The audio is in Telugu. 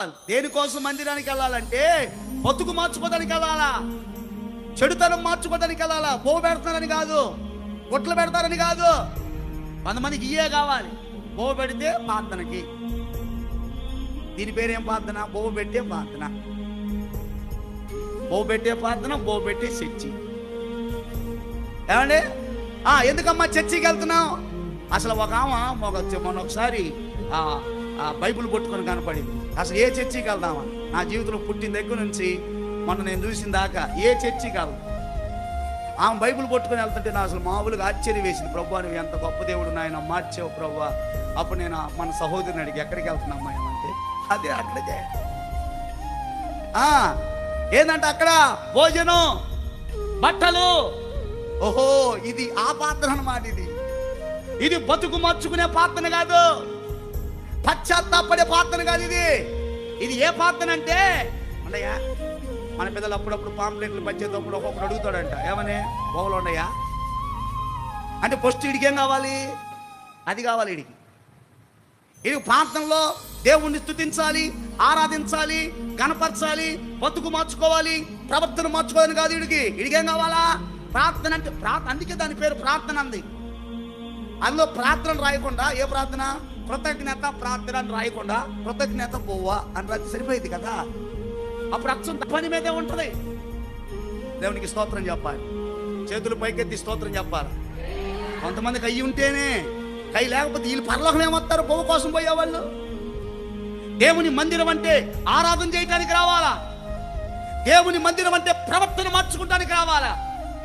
దేనికోసం మందిరానికి వెళ్ళాలంటే బతుకు మార్చుకోవడానికి వెళ్ళాలా, చెడుతనం మార్చుకోవడానికి వెళ్ళాలా. బో పెడతారని కాదు, గుట్లు పెడతారని కాదు. కొంతమందికి ఇయే కావాలి. బో పెడితే ప్రార్థనకి, దీని పేరేం ప్రార్థన? బో పెట్టే ప్రార్థన, బో పెట్టే ప్రార్థన, బో పెట్టే చర్చి. ఏమండి, ఎందుకమ్మా చర్చికి వెళ్తున్నావు? అసలు ఒక ఆమె మొన్న ఒకసారి బైబిల్ పట్టుకొని కనపడింది. అసలు ఏ చర్చికి వెళ్దామా? నా జీవితంలో పుట్టిన దగ్గర నుంచి మొన్న నేను చూసిన దాకా ఏ చర్చికి వెళ్దాం. ఆమె బైబిల్ పట్టుకొని వెళ్తుంటే నా అసలు మామూలుగా ఆశ్చర్యం వేసింది. ప్రభు నువ్వు ఎంత గొప్ప దేవుడు నాయన, మార్చావు ప్రభు. అప్పుడు నేను మన సహోదరుని అడిగి ఎక్కడికి వెళ్తున్నామ్మా ఏమంటే, అదే అక్కడికే. ఏంటంటే అక్కడ భోజనం, బట్టలు. ఓహో, ఇది ఆ పాత్ర అన్నమాట. ఇది బతుకు మార్చుకునే ప్రార్థన కాదు, పశ్చాత్తాపడే ప్రార్థన కాదు. ఇది ఏ ప్రార్థన అంటే, ఉండయా మన పిల్లలు అప్పుడప్పుడు పాంప్లెట్లు పంచేటప్పుడు ఒక్కొక్కడు అడుగుతాడంట, ఏమని బోగలు ఉండయా అంటే ఫస్ట్ వీడికి ఏం కావాలి? అది కావాలి వీడికి. ఇది ప్రార్థనలో దేవుణ్ణి స్తుతించాలి, ఆరాధించాలి, గణపరచాలి, బతుకు మార్చుకోవాలి, ప్రవర్తన మార్చుకోవాలని కాదు వీడికి ఏం కావాలా? ప్రార్థన అంటే అందుకే దాని పేరు ప్రార్థన అంది. అందులో ప్రార్థన రాయకుండా, ఏ ప్రార్థన? కృతజ్ఞత ప్రార్థన అని రాయకుండా కృతజ్ఞత పోవా అని రాసి సరిపోయింది కదా. అప్పుడు అక్షం పని మీదే ఉంటుంది. దేవునికి స్తోత్రం చెప్పాలి, చేతులు పైకెత్తి స్తోత్రం చెప్పాలి. కొంతమందికి అయ్యి ఉంటేనే, కై లేకపోతే వీళ్ళు పరలోకం ఏమొస్తారు? బొమ్మ కోసం పోయేవాళ్ళు. దేవుని మందిరం అంటే ఆరాధన చేయడానికి రావాలా, దేవుని మందిరం అంటే ప్రవర్తన మార్చుకోవడానికి రావాలా.